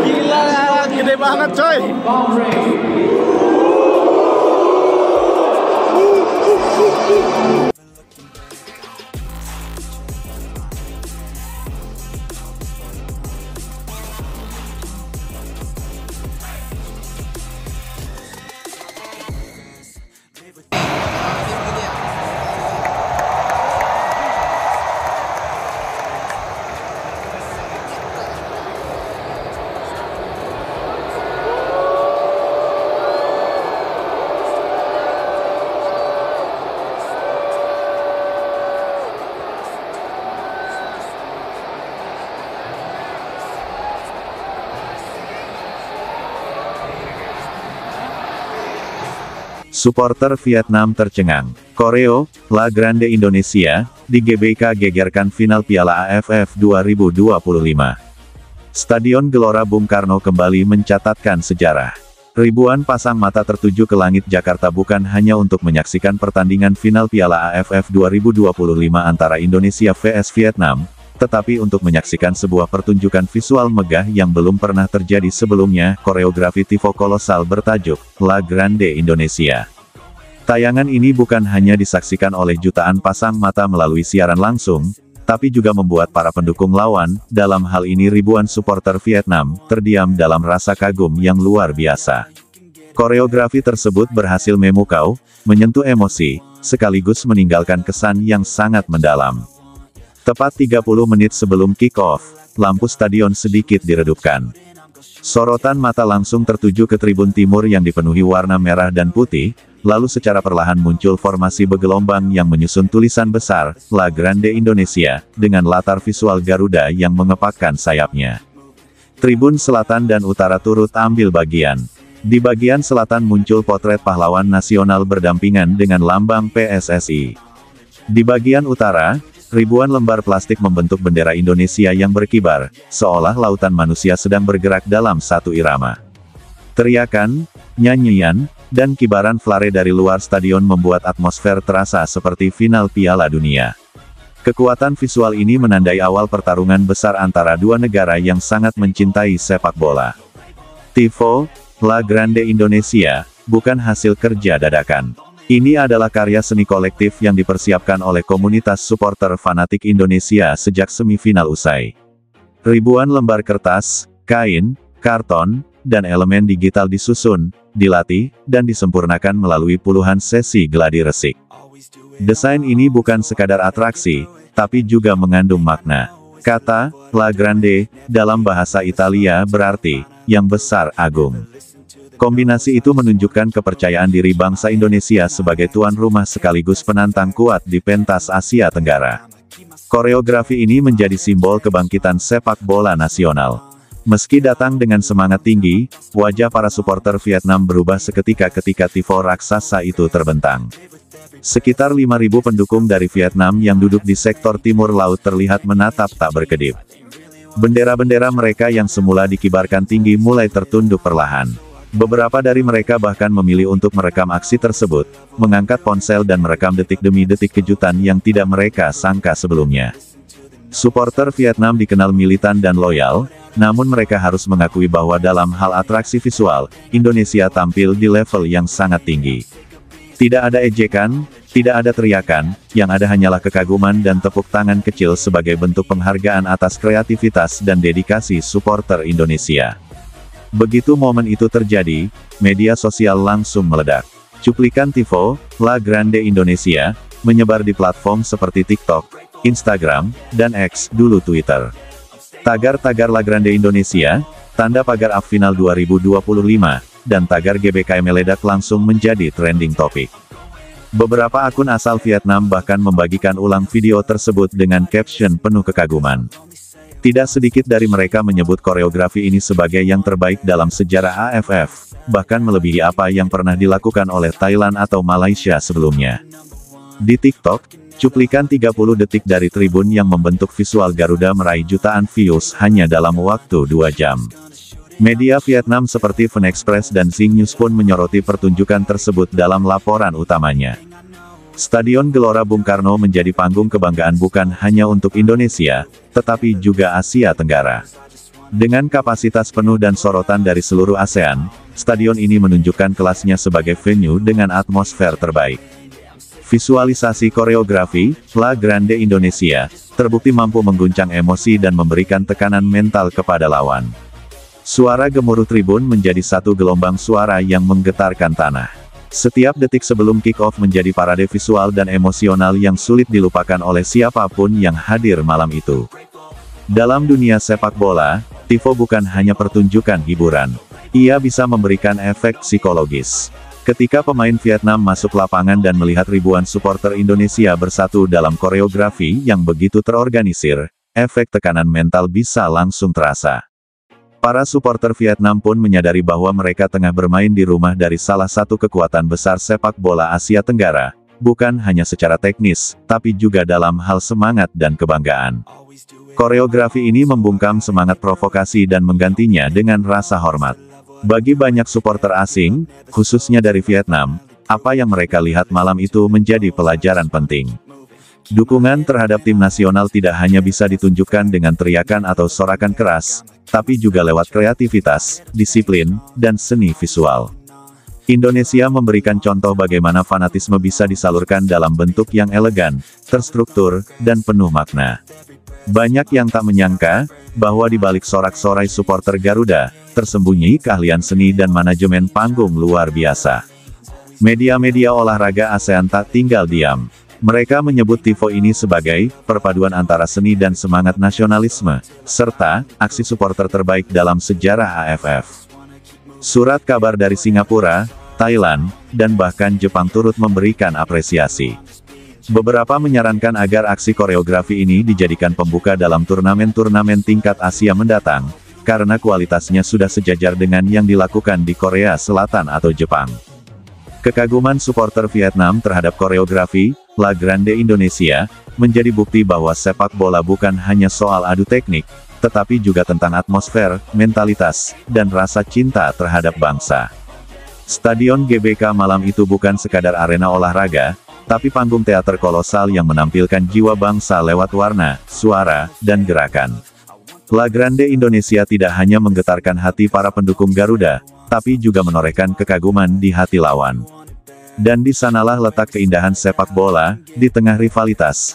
Gila, gede banget coy. Suporter Vietnam tercengang. Koreo, La Grande Indonesia, di GBK gegerkan final Piala AFF 2025. Stadion Gelora Bung Karno kembali mencatatkan sejarah. Ribuan pasang mata tertuju ke langit Jakarta bukan hanya untuk menyaksikan pertandingan final Piala AFF 2025 antara Indonesia vs Vietnam, tetapi untuk menyaksikan sebuah pertunjukan visual megah yang belum pernah terjadi sebelumnya, koreografi tifo kolosal bertajuk La Grande Indonesia. Tayangan ini bukan hanya disaksikan oleh jutaan pasang mata melalui siaran langsung, tapi juga membuat para pendukung lawan, dalam hal ini ribuan suporter Vietnam, terdiam dalam rasa kagum yang luar biasa. Koreografi tersebut berhasil memukau, menyentuh emosi, sekaligus meninggalkan kesan yang sangat mendalam. Tepat 30 menit sebelum kick-off, lampu stadion sedikit diredupkan. Sorotan mata langsung tertuju ke tribun timur yang dipenuhi warna merah dan putih, lalu secara perlahan muncul formasi bergelombang yang menyusun tulisan besar, La Grande Indonesia, dengan latar visual Garuda yang mengepakkan sayapnya. Tribun selatan dan utara turut ambil bagian. Di bagian selatan muncul potret pahlawan nasional berdampingan dengan lambang PSSI. Di bagian utara, ribuan lembar plastik membentuk bendera Indonesia yang berkibar, seolah lautan manusia sedang bergerak dalam satu irama. Teriakan, nyanyian, dan kibaran flare dari luar stadion membuat atmosfer terasa seperti final Piala Dunia. Kekuatan visual ini menandai awal pertarungan besar antara dua negara yang sangat mencintai sepak bola. Tifo, La Grande Indonesia, bukan hasil kerja dadakan. Ini adalah karya seni kolektif yang dipersiapkan oleh komunitas suporter fanatik Indonesia sejak semifinal usai. Ribuan lembar kertas, kain, karton, dan elemen digital disusun, dilatih, dan disempurnakan melalui puluhan sesi gladi resik. Desain ini bukan sekadar atraksi, tapi juga mengandung makna. Kata La Grande dalam bahasa Italia berarti yang besar, agung. Kombinasi itu menunjukkan kepercayaan diri bangsa Indonesia sebagai tuan rumah sekaligus penantang kuat di pentas Asia Tenggara. Koreografi ini menjadi simbol kebangkitan sepak bola nasional. Meski datang dengan semangat tinggi, wajah para suporter Vietnam berubah seketika ketika tifo raksasa itu terbentang. Sekitar 5.000 pendukung dari Vietnam yang duduk di sektor timur laut terlihat menatap tak berkedip. Bendera-bendera mereka yang semula dikibarkan tinggi mulai tertunduk perlahan. Beberapa dari mereka bahkan memilih untuk merekam aksi tersebut, mengangkat ponsel dan merekam detik demi detik kejutan yang tidak mereka sangka sebelumnya. Suporter Vietnam dikenal militan dan loyal, namun mereka harus mengakui bahwa dalam hal atraksi visual, Indonesia tampil di level yang sangat tinggi. Tidak ada ejekan, tidak ada teriakan, yang ada hanyalah kekaguman dan tepuk tangan kecil sebagai bentuk penghargaan atas kreativitas dan dedikasi suporter Indonesia. Begitu momen itu terjadi, media sosial langsung meledak. Cuplikan tifo, La Grande Indonesia, menyebar di platform seperti TikTok, Instagram, dan X, dulu Twitter. Tagar-tagar La Grande Indonesia, tanda pagar AFF Final 2025, dan tagar GBK meledak langsung menjadi trending topik. Beberapa akun asal Vietnam bahkan membagikan ulang video tersebut dengan caption penuh kekaguman. Tidak sedikit dari mereka menyebut koreografi ini sebagai yang terbaik dalam sejarah AFF, bahkan melebihi apa yang pernah dilakukan oleh Thailand atau Malaysia sebelumnya. Di TikTok, cuplikan 30 detik dari tribun yang membentuk visual Garuda meraih jutaan views hanya dalam waktu 2 jam. Media Vietnam seperti Vn Express dan Zing News pun menyoroti pertunjukan tersebut dalam laporan utamanya. Stadion Gelora Bung Karno menjadi panggung kebanggaan bukan hanya untuk Indonesia, tetapi juga Asia Tenggara. Dengan kapasitas penuh dan sorotan dari seluruh ASEAN, stadion ini menunjukkan kelasnya sebagai venue dengan atmosfer terbaik. Visualisasi koreografi, La Grande Indonesia, terbukti mampu mengguncang emosi dan memberikan tekanan mental kepada lawan. Suara gemuruh tribun menjadi satu gelombang suara yang menggetarkan tanah. Setiap detik sebelum kick-off menjadi parade visual dan emosional yang sulit dilupakan oleh siapapun yang hadir malam itu. Dalam dunia sepak bola, tifo bukan hanya pertunjukan hiburan. Ia bisa memberikan efek psikologis. Ketika pemain Vietnam masuk lapangan dan melihat ribuan supporter Indonesia bersatu dalam koreografi yang begitu terorganisir, efek tekanan mental bisa langsung terasa. Para supporter Vietnam pun menyadari bahwa mereka tengah bermain di rumah dari salah satu kekuatan besar sepak bola Asia Tenggara, bukan hanya secara teknis, tapi juga dalam hal semangat dan kebanggaan. Koreografi ini membungkam semangat provokasi dan menggantinya dengan rasa hormat. Bagi banyak supporter asing, khususnya dari Vietnam, apa yang mereka lihat malam itu menjadi pelajaran penting. Dukungan terhadap tim nasional tidak hanya bisa ditunjukkan dengan teriakan atau sorakan keras, tapi juga lewat kreativitas, disiplin, dan seni visual. Indonesia memberikan contoh bagaimana fanatisme bisa disalurkan dalam bentuk yang elegan, terstruktur, dan penuh makna. Banyak yang tak menyangka, bahwa di balik sorak-sorai supporter Garuda, tersembunyi keahlian seni dan manajemen panggung luar biasa. Media-media olahraga ASEAN tak tinggal diam. Mereka menyebut tifo ini sebagai perpaduan antara seni dan semangat nasionalisme, serta aksi supporter terbaik dalam sejarah AFF. Surat kabar dari Singapura, Thailand, dan bahkan Jepang turut memberikan apresiasi. Beberapa menyarankan agar aksi koreografi ini dijadikan pembuka dalam turnamen-turnamen tingkat Asia mendatang, karena kualitasnya sudah sejajar dengan yang dilakukan di Korea Selatan atau Jepang. Kekaguman supporter Vietnam terhadap koreografi La Grande Indonesia menjadi bukti bahwa sepak bola bukan hanya soal adu teknik, tetapi juga tentang atmosfer, mentalitas, dan rasa cinta terhadap bangsa. Stadion GBK malam itu bukan sekadar arena olahraga, tapi panggung teater kolosal yang menampilkan jiwa bangsa lewat warna, suara, dan gerakan. La Grande Indonesia tidak hanya menggetarkan hati para pendukung Garuda, tapi juga menorehkan kekaguman di hati lawan. Dan di sanalah letak keindahan sepak bola, di tengah rivalitas,